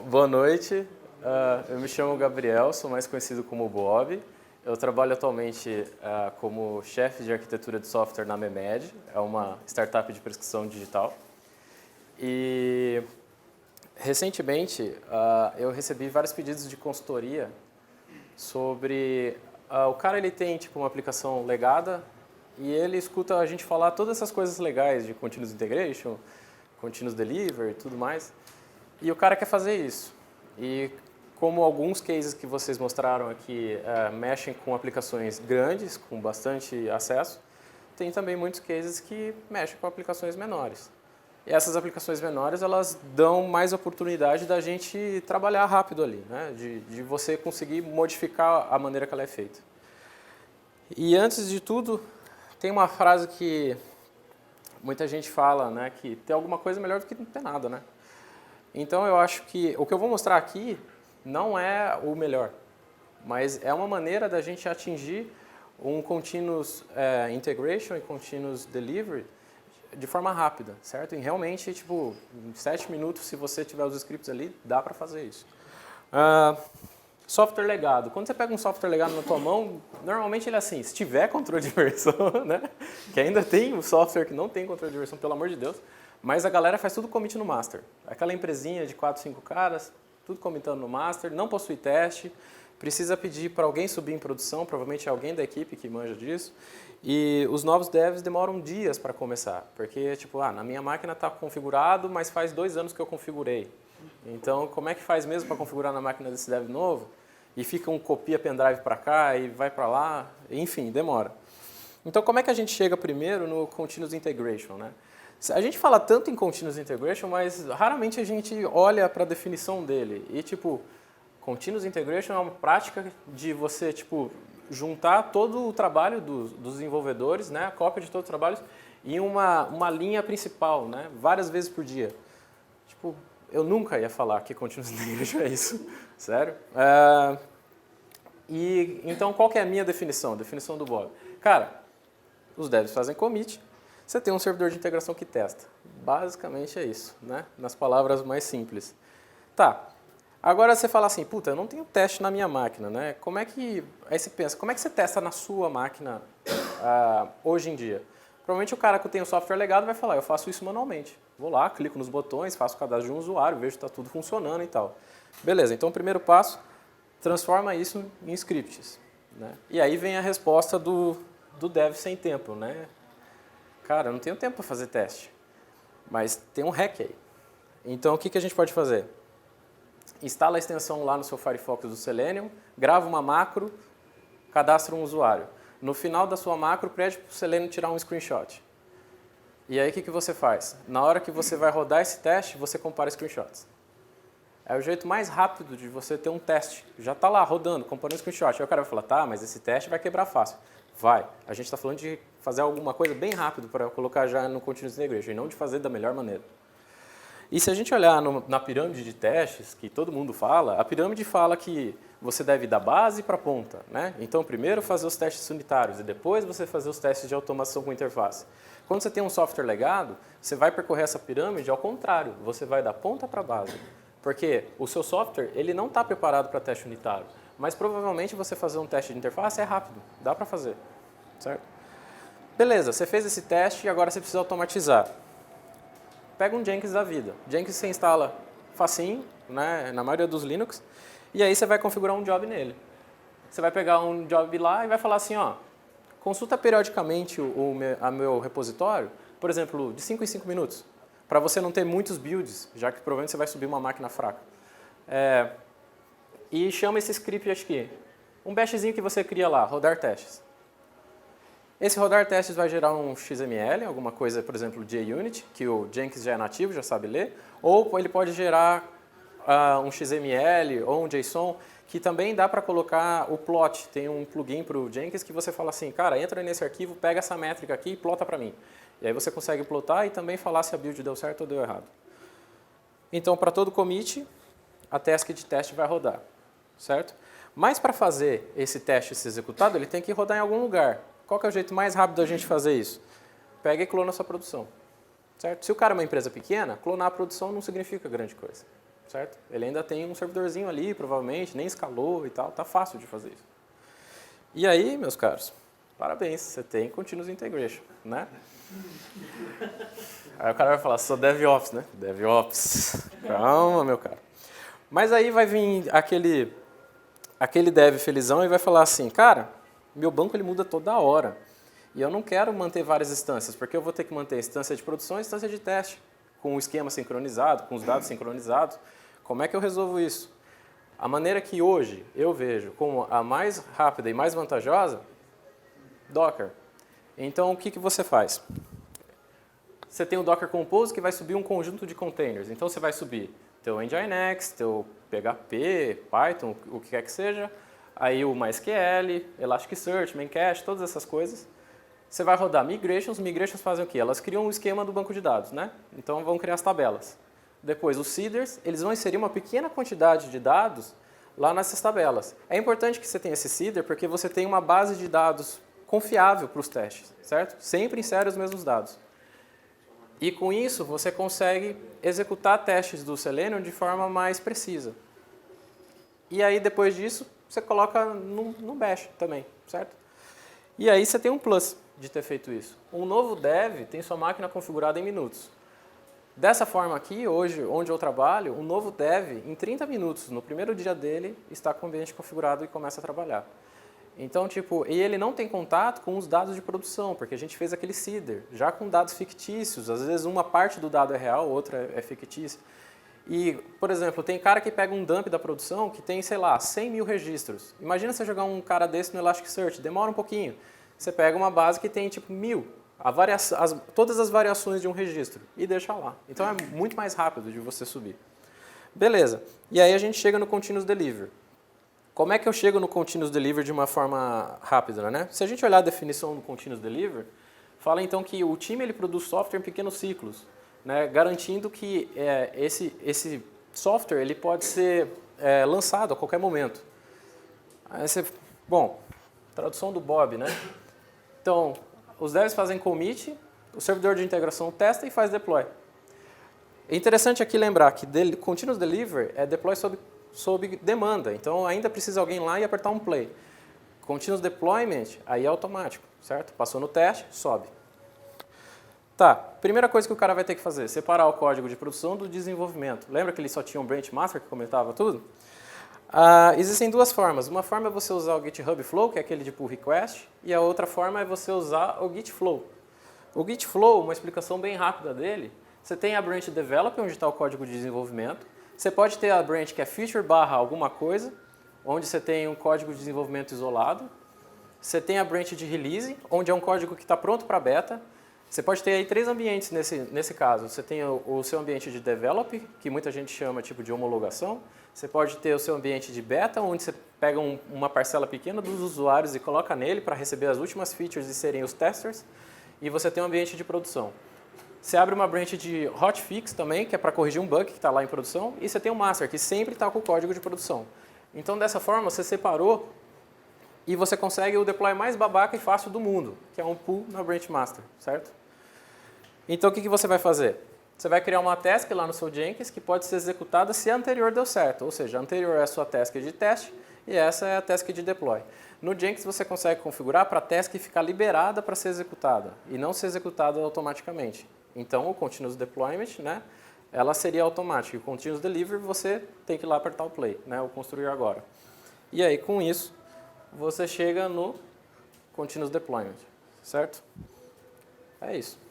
Boa noite, eu me chamo Gabriel, sou mais conhecido como Bob. Eu trabalho atualmente como chefe de arquitetura de software na Memed, é uma startup de prescrição digital. E recentemente eu recebi vários pedidos de consultoria sobre... o cara ele tem tipo uma aplicação legada e ele escuta a gente falar todas essas coisas legais de Continuous Integration, Continuous Delivery e tudo mais. E o cara quer fazer isso. E como alguns cases que vocês mostraram aqui mexem com aplicações grandes, com bastante acesso, tem também muitos cases que mexem com aplicações menores. E essas aplicações menores, elas dão mais oportunidade da gente trabalhar rápido ali, né? De você conseguir modificar a maneira que ela é feita. E antes de tudo, tem uma frase que muita gente fala, né? Que tem alguma coisa melhor do que não ter nada, né? Então eu acho que o que eu vou mostrar aqui não é o melhor, mas é uma maneira da gente atingir um continuous integration e continuous delivery de forma rápida, certo? E realmente, tipo, em 7 minutos, se você tiver os scripts ali, dá para fazer isso. Software legado. Quando você pega um software legado na tua mão, normalmente ele é assim, se tiver controle de versão, né? Que ainda tem um software que não tem controle de versão, pelo amor de Deus, mas a galera faz tudo commit no master. Aquela empresinha de 4, 5 caras, tudo commitando no master, não possui teste, precisa pedir para alguém subir em produção, provavelmente é alguém da equipe que manja disso. E os novos devs demoram dias para começar, porque tipo, na minha máquina está configurado, mas faz 2 anos que eu configurei. Então, como é que faz mesmo para configurar na máquina desse dev novo? E fica um copia pendrive para cá e vai para lá, enfim, demora. Então, como é que a gente chega primeiro no Continuous Integration, né? A gente fala tanto em Continuous Integration, mas raramente a gente olha para a definição dele. E, tipo, Continuous Integration é uma prática de você, tipo, juntar todo o trabalho dos desenvolvedores, né, a cópia de todos os trabalhos, em uma linha principal, né, várias vezes por dia. Tipo, eu nunca ia falar que Continuous Integration é isso, sério. E, então, qual que é a minha definição? A definição do Bob? Cara, os devs fazem commit, você tem um servidor de integração que testa. Basicamente é isso, né? Nas palavras mais simples. Tá, agora você fala assim, puta, eu não tenho teste na minha máquina, né? Como é que... Aí você pensa, como é que você testa na sua máquina hoje em dia? Provavelmente o cara que tem o software legado vai falar, eu faço isso manualmente. Vou lá, clico nos botões, faço o cadastro de um usuário, vejo que está tudo funcionando e tal. Beleza, então o primeiro passo, transforma isso em scripts, né? E aí vem a resposta do dev sem tempo, né? Cara, eu não tenho tempo para fazer teste, mas tem um hack aí. Então, o que a gente pode fazer? Instala a extensão lá no seu Firefox do Selenium, grava uma macro, cadastra um usuário. No final da sua macro, pede para o Selenium tirar um screenshot. E aí, o que você faz? Na hora que você vai rodar esse teste, você compara screenshots. É o jeito mais rápido de você ter um teste. Já está lá, rodando, comparando screenshot. Aí o cara vai falar, tá, mas esse teste vai quebrar fácil. Vai. A gente está falando de fazer alguma coisa bem rápido para colocar já no Continuous Integration, e não de fazer da melhor maneira. E se a gente olhar na pirâmide de testes, que todo mundo fala, a pirâmide fala que você deve ir da base para a ponta, né? Então, primeiro fazer os testes unitários e depois você fazer os testes de automação com interface. Quando você tem um software legado, você vai percorrer essa pirâmide ao contrário, você vai da ponta para a base. Porque o seu software ele não está preparado para teste unitário, mas provavelmente você fazer um teste de interface é rápido, dá para fazer, certo? Beleza, você fez esse teste e agora você precisa automatizar. Pega um Jenkins da vida. Jenkins você instala facinho, né, na maioria dos Linux, e aí você vai configurar um job nele. Você vai pegar um job lá e vai falar assim, ó, consulta periodicamente o meu repositório, por exemplo, de 5 em 5 minutos, para você não ter muitos builds, já que provavelmente você vai subir uma máquina fraca. E chama esse script aqui, um bashzinho que você cria lá, rodar testes. Esse rodar testes vai gerar um XML, alguma coisa, por exemplo, JUnit, que o Jenkins já é nativo, já sabe ler, ou ele pode gerar um XML ou um JSON, que também dá para colocar o plot. Tem um plugin para o Jenkins que você fala assim, cara, entra nesse arquivo, pega essa métrica aqui e plota para mim. E aí você consegue plotar e também falar se a build deu certo ou deu errado. Então, para todo commit, a task de teste vai rodar, certo? Mas para fazer esse teste ser executado, ele tem que rodar em algum lugar. Qual que é o jeito mais rápido da gente fazer isso? Pega e clona a sua produção. Certo? Se o cara é uma empresa pequena, clonar a produção não significa grande coisa. certo? Ele ainda tem um servidorzinho ali, provavelmente, nem escalou e tal, tá fácil de fazer isso. E aí, meus caros, parabéns, você tem Continuous Integration, né? Aí o cara vai falar, sou DevOps, né? DevOps. Calma, meu cara. Mas aí vai vir aquele dev felizão e vai falar assim, cara, meu banco ele muda toda hora. E eu não quero manter várias instâncias, porque eu vou ter que manter instância de produção e instância de teste, com o esquema sincronizado, com os dados sincronizados. Como é que eu resolvo isso? A maneira que hoje eu vejo como a mais rápida e mais vantajosa, Docker. Então, o que você faz? Você tem o Docker Compose que vai subir um conjunto de containers. Então, você vai subir teu Nginx, teu PHP, Python, o que quer que seja, aí o MySQL, Elasticsearch, Memcache, todas essas coisas. Você vai rodar migrations. Migrations fazem o quê? Elas criam um esquema do banco de dados, né? Então, vão criar as tabelas. Depois, os seeders, eles vão inserir uma pequena quantidade de dados lá nessas tabelas. É importante que você tenha esse seeder porque você tem uma base de dados confiável para os testes, certo? Sempre insere os mesmos dados. E com isso, você consegue executar testes do Selenium de forma mais precisa. E aí, depois disso, você coloca no Bash também, certo? E aí você tem um plus de ter feito isso. Um novo dev tem sua máquina configurada em minutos. Dessa forma aqui, hoje, onde eu trabalho, um novo dev, em 30 minutos, no primeiro dia dele, está com o ambiente configurado e começa a trabalhar. Então, tipo, e ele não tem contato com os dados de produção, porque a gente fez aquele seeder, já com dados fictícios. Às vezes uma parte do dado é real, outra é fictícia. E, por exemplo, tem cara que pega um dump da produção que tem, sei lá, 100 mil registros. Imagina você jogar um cara desse no Elasticsearch, demora um pouquinho. Você pega uma base que tem, tipo, 1000. Todas as variações de um registro e deixa lá. Então é muito mais rápido de você subir. Beleza. E aí a gente chega no Continuous Delivery. Como é que eu chego no Continuous Delivery de uma forma rápida, né? Se a gente olhar a definição do Continuous Delivery, fala então que o time ele produz software em pequenos ciclos, né? Garantindo que esse software ele pode ser lançado a qualquer momento. Bom, tradução do Bob, né? Então, os devs fazem commit, o servidor de integração testa e faz deploy. É interessante aqui lembrar que Continuous Delivery é deploy sob demanda, então ainda precisa alguém lá e apertar um play. Continuous Deployment, aí é automático, certo? Passou no teste, sobe. Tá, primeira coisa que o cara vai ter que fazer, separar o código de produção do desenvolvimento. Lembra que ele só tinha um branch master que comentava tudo? Existem duas formas. Uma forma é você usar o GitHub Flow, que é aquele de pull request, e a outra forma é você usar o Git Flow. O Git Flow, uma explicação bem rápida dele, você tem a branch develop, onde está o código de desenvolvimento. Você pode ter a branch que é feature barra alguma coisa, onde você tem um código de desenvolvimento isolado. Você tem a branch de release, onde é um código que está pronto para beta. Você pode ter aí 3 ambientes nesse caso. Você tem o seu ambiente de develop, que muita gente chama tipo de homologação. Você pode ter o seu ambiente de beta, onde você pega uma parcela pequena dos usuários e coloca nele para receber as últimas features e serem os testers. E você tem um ambiente de produção. Você abre uma branch de hotfix também, que é para corrigir um bug que está lá em produção. E você tem o master, que sempre está com o código de produção. Então, dessa forma, você separou e você consegue o deploy mais babaca e fácil do mundo, que é um pull na branch master, certo? Então, o que você vai fazer? Você vai criar uma task lá no seu Jenkins que pode ser executada se a anterior deu certo. Ou seja, a anterior é a sua task de teste e essa é a task de deploy. No Jenkins você consegue configurar para a task ficar liberada para ser executada e não ser executada automaticamente. Então, o Continuous Deployment, né, ela seria automática. E o Continuous Delivery você tem que ir lá apertar o play, né, o construir agora. E aí, com isso, você chega no Continuous Deployment, certo? É isso.